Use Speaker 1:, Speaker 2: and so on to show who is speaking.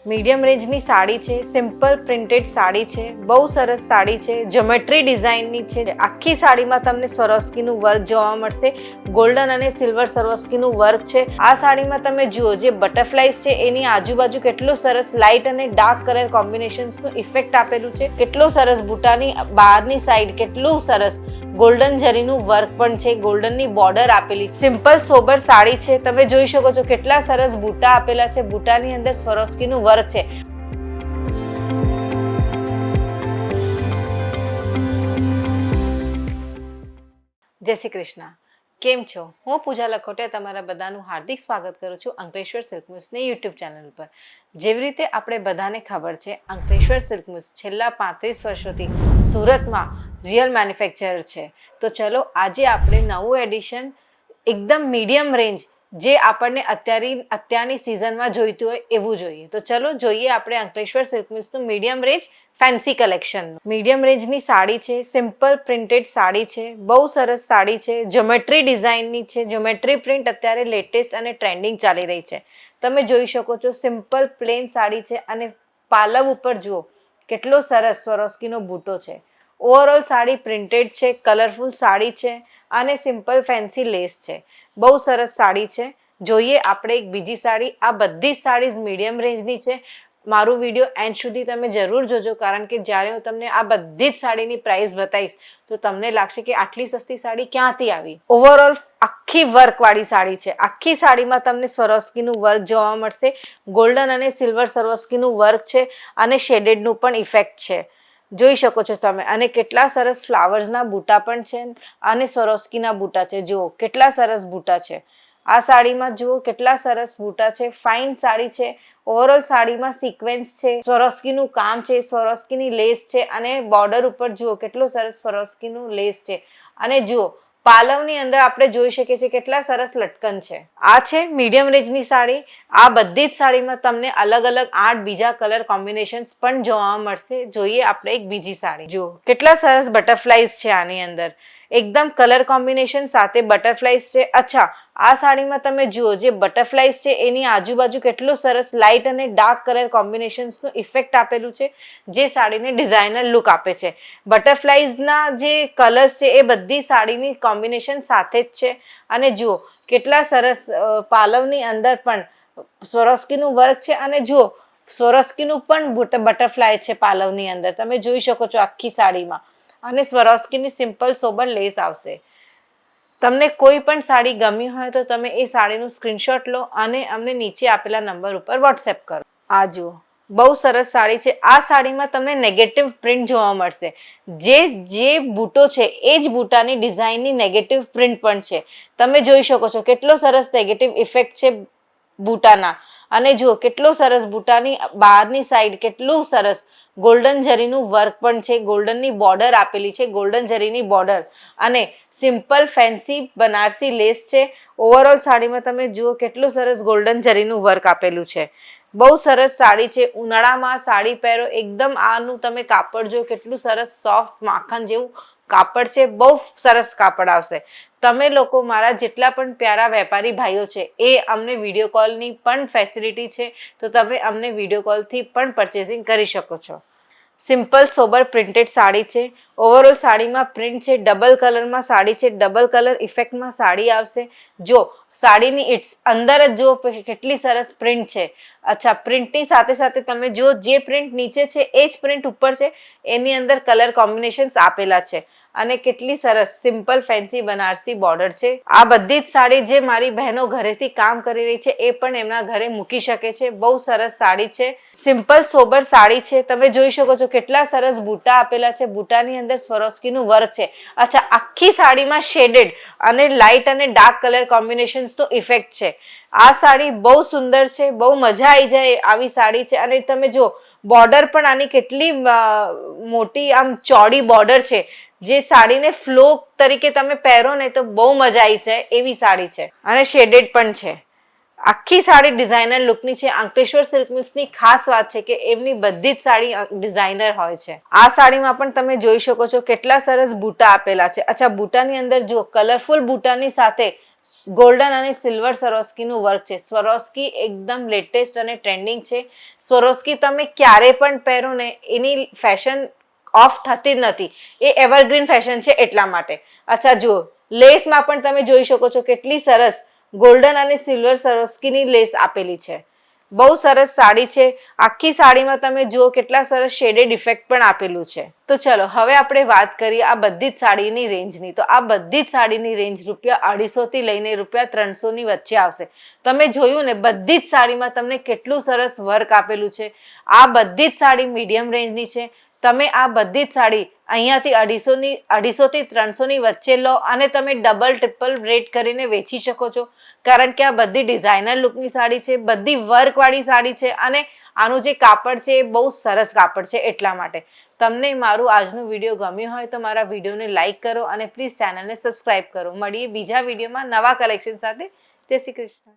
Speaker 1: Medium રેન્જની સાડી છે, simple printed sari છે, બહુ સરસ સાડી છે, જ્યોમેટ્રી ડિઝાઇનની છે. આખી સાડીમાં તમને સ્વરોસ્કીનું વર્ક જોવા મળશે, ગોલ્ડન અને સિલ્વર સ્વરોસ્કીનું વર્ક છે. આ સાડીમાં તમે જુઓ જે બટરફ્લાઈઝ છે એની આજુબાજુ કેટલું સરસ લાઇટ અને ડાર્ક કલર કોમ્બિનેશન્સનું ઇફેક્ટ આપેલું છે. કેટલો સરસ બુટાની બહારની સાઈડ કેટલું સરસ ગોલ્ડન જરીનું વર્ક પણ છે, ગોલ્ડનની બોર્ડર આપેલી. સિમ્પલ સોબર સાડી છે, તમે જોઈ શકો છો કેટલા સરસ બુટા આપેલા છે, બુટાની અંદર સ્વરોસ્કીનું વર્ક છે. જય શ્રી કૃષ્ણ. કેમ છો? હું પૂજા લખોટિયા તમારા બધાનું હાર્દિક સ્વાગત કરું છું અંકલેશ્વર સિલ્ક મિલ્સની યુટ્યુબ ચેનલ પર. જેવી રીતે આપણે બધાને ખબર છે, અંકલેશ્વર સિલ્ક મિલ્સ છેલ્લા 35 વર્ષોથી સુરતમાં રિયલ મેન્યુફેક્ચરર છે. તો ચલો આજે આપણે નવું એડિશન એકદમ મીડિયમ રેન્જ જે આપણને અત્યારની સિઝનમાં જોઈતું હોય એવું જોઈએ. તો ચલો જોઈએ આપણે અંકલેશ્વર સિલ્ક મિલ્સનું medium range fancy collection. Medium રેન્જની સાડી છે, સિમ્પલ પ્રિન્ટેડ સાડી છે, બહુ સરસ સાડી છે, જ્યોમેટ્રી ડિઝાઇનની છે. જ્યોમેટ્રી પ્રિન્ટ અત્યારે લેટેસ્ટ અને ટ્રેન્ડિંગ ચાલી રહી છે. તમે જોઈ શકો છો સિમ્પલ પ્લેન સાડી છે અને પાલવ ઉપર જુઓ કેટલો સરસ સ્વરોસ્કીનો બૂટો છે. ઓવરઓલ સાડી પ્રિન્ટેડ છે, કલરફુલ સાડી છે અને સિમ્પલ ફેન્સી લેસ છે. બહુ સરસ સાડી છે. જોઈએ આપણે એક બીજી સાડી. આ બધી જ સાડીઝ મીડિયમ રેન્જની છે. મારું વિડીયો એન્ડ સુધી તમે જરૂર જોજો, કારણ કે જ્યારે હું તમને આ બધી જ સાડીની પ્રાઇસ બતાવીશ તો તમને લાગશે કે આટલી સસ્તી સાડી ક્યાંથી આવી. ઓવરઓલ આખી વર્કવાળી સાડી છે. આખી સાડીમાં તમને સ્વરોસ્કીનું વર્ક જોવા મળશે, ગોલ્ડન અને સિલ્વર સ્વરોસ્કીનું વર્ક છે અને શેડેડનું પણ ઇફેક્ટ છે. જોઈ શકો છો તમે. અને કેટલા સરસ ફ્લાવર્સના બૂટા પણ છે અને સ્વરોસ્કીના બૂટા છે. જુઓ કેટલા સરસ બૂટા છે. આ સાડીમાં જુઓ કેટલા સરસ બૂટા છે. ફાઇન સાડી છે. ઓવરઓલ સાડીમાં સિક્વેન્સ છે, સ્વરોસ્કીનું કામ છે, સ્વરોસ્કીની લેસ છે અને બોર્ડર ઉપર જુઓ કેટલું સરસ સ્વરોસ્કીનું લેસ છે. અને જુઓ પાલવની અંદર આપણે જોઈ શકીએ છીએ કેટલા સરસ લટકન છે. આ છે મીડિયમ રેન્જની સાડી. આ બધી જ સાડીમાં તમને અલગ અલગ 8 બીજા કલર કોમ્બિનેશન્સ પણ જોવા મળશે. જોઈએ આપણે એક બીજી સાડી. જુઓ કેટલા સરસ બટરફ્લાઈઝ છે આની અંદર, એકદમ કલર કોમ્બિનેશન સાથે બટરફ્લાઈઝ છે. અચ્છા, આ સાડીમાં તમે જુઓ જે બટરફ્લાઈઝ છે એની આજુબાજુ કેટલું સરસ લાઇટ અને ડાર્ક કલર કોમ્બિનેશન્સનું ઇફેક્ટ આપેલું છે, જે સાડીને ડિઝાઇનર લુક આપે છે. બટરફ્લાઈઝના જે કલર્સ છે એ બધી સાડીની કોમ્બિનેશન સાથે જ છે. અને જુઓ કેટલા સરસ પાલવની અંદર પણ સ્વરોસ્કીનું વર્ક છે અને જુઓ સ્વરોસ્કીનું પણ બટરફ્લાય છે પાલવની અંદર. તમે જોઈ શકો છો આખી સાડીમાં. અને સ્વરોસ્કીની સિમ્પલ સોબર લેસ આવશે. તમને કોઈ પણ સાડી ગમી હોય તો તમે એ સાડીનું સ્ક્રીનશોટ લો અને અમને નીચે આપેલા નંબર ઉપર વોટ્સએપ કરો. આ જુઓ બહુ સરસ સાડી છે. આ સાડીમાં તમને નેગેટિવ પ્રિન્ટ જોવા મળશે. જે બૂટો છે એ જ બૂટાની ડિઝાઇનની નેગેટિવ પ્રિન્ટ પણ છે. તમે જોઈ શકો છો કેટલો સરસ નેગેટિવ ઇફેક્ટ છે બૂટાના. અને જુઓ કેટલો સરસ બૂટાની બહારની સાઈડ કેટલું સરસ ગોલ્ડન જરીનું વર્ક પણ છે, ગોલ્ડનની બોર્ડર આપેલી છે, ગોલ્ડન જરીની બોર્ડર અને સિમ્પલ ફેન્સી બનારસી લેસ છે. ઓવરઓલ સાડીમાં તમે જુઓ કેટલું સરસ ગોલ્ડન જરીનું વર્ક આપેલું છે. બહુ સરસ સાડી છે. ઉનાળામાં સાડી પહેરો એકદમ આનું તમે કાપડ જો કેટલું સરસ સોફ્ટ માખણ જેવું કાપડ છે. બહુ સરસ કાપડ આવશે. તમે લોકો મારા જેટલા પણ પ્યારા વેપારી ભાઈઓ છે એ અમને વિડીયો કોલની પણ ફેસિલિટી છે, તો તમે અમને વિડીયો કોલથી પણ પરચેસિંગ કરી શકો છો. સિમ્પલ સોબર પ્રિન્ટેડ સાડી છે. ઓવરઓલ સાડીમાં પ્રિન્ટ છે, ડબલ કલરમાં સાડી છે, ડબલ કલર ઇફેક્ટમાં સાડી આવશે. જો સાડીની ઇટ્સ અંદર જ જો કેટલી સરસ પ્રિન્ટ છે. અચ્છા, પ્રિન્ટની સાથે સાથે તમે જો જે પ્રિન્ટ નીચે છે એ જ પ્રિન્ટ ઉપર છે, એની અંદર કલર કોમ્બિનેશન્સ આપેલા છે. અને કેટલી સરસ સિમ્પલ ફેન્સી બનારસી બોર્ડર છે. આ બધી જ સાડી જે મારી બહેનો ઘરેથી કામ કરી રહી છે એ પણ એમના ઘરે મૂકી શકે છે. બહુ સરસ સાડી છે. સિમ્પલ સોબર સાડી છે. તમે જોઈ શકો છો કેટલા સરસ બૂટા આપેલા છે. બૂટાની અંદર સ્વરોસ્કીનું વર્ક છે. અચ્છા, આખી સાડીમાં શેડેડ અને લાઇટ અને ડાર્ક કલર કોમ્બિનેશન્સનો ઇફેક્ટ છે. આ સાડી બહુ સુંદર છે. બહુ મજા આવી જાય આવી સાડી છે. અને તમે જો બોર્ડર પણ આની કેટલી મોટી આમ ચોડી બોર્ડર છે, જે સાડીને ફ્લો તરીકે તમે પહેરો ને તો બહુ મજા આવી જાય એવી સાડી છે. અને શેડેડ પણ છે. આખી સાડી ડિઝાઇનર લુકની છે. અંકલેશ્વર સિલ્ક મિલ્સની ખાસ વાત છે કે એમની બધી જ સાડી ડિઝાઇનર હોય છે. આ સાડીમાં પણ તમે જોઈ શકો છો કેટલા સરસ બૂટા આપેલા છે. અચ્છા, બૂટાની અંદર જો કલરફુલ બૂટાની સાથે ગોલ્ડન અને સિલ્વર સ્વરોસ્કીનું વર્ક છે. સ્વરોસ્કી એકદમ લેટેસ્ટ અને ટ્રેન્ડિંગ છે. સ્વરોસ્કી તમે ક્યારે પણ પહેરો ને એની ફેશન ઓફ થતી જ નથી. એ એવરગ્રીન ફેશન છે એટલા માટે. અચ્છા જુઓ, લેસમાં પણ તમે જોઈ શકો છો કેટલી સરસ ગોલ્ડન અને સિલ્વર સ્વરોસ્કીની લેસ આપેલી છે. બહુ સરસ સાડી છે. આખી સાડીમાં તમે જુઓ કેટલા સરસ શેડેડ ઇફેક્ટ પણ આપેલું છે. તો ચલો હવે આપણે વાત કરીએ આ બધી જ સાડીની રેન્જની. તો આ બધી જ સાડીની રેન્જ ₹250 થી લઈને ₹300 ની વચ્ચે આવશે. તમે જોયું ને, બધી જ સાડીમાં તમને કેટલું સરસ વર્ક આપેલું છે. આ બધી જ સાડી મીડિયમ રેન્જની છે. તમે આ બધી જ સાડી અહીંયાથી 250 થી 300 ની વચ્ચે લો અને તમે ડબલ ટ્રિપલ રેટ કરીને વેચી શકો છો. કારણ કે આ બધી ડિઝાઇનર લુકની સાડી છે, બધી વર્કવાળી સાડી છે અને આનું જે કાપડ છે એ બહુ સરસ કાપડ છે. એટલા માટે તમને મારું આજનું વિડીયો ગમ્યું હોય તો મારા વિડીયોને લાઇક કરો અને પ્લીઝ ચેનલને સબસ્ક્રાઇબ કરો. મળીએ બીજા વિડીયોમાં નવા કલેક્શન સાથે. જય શ્રી કૃષ્ણ.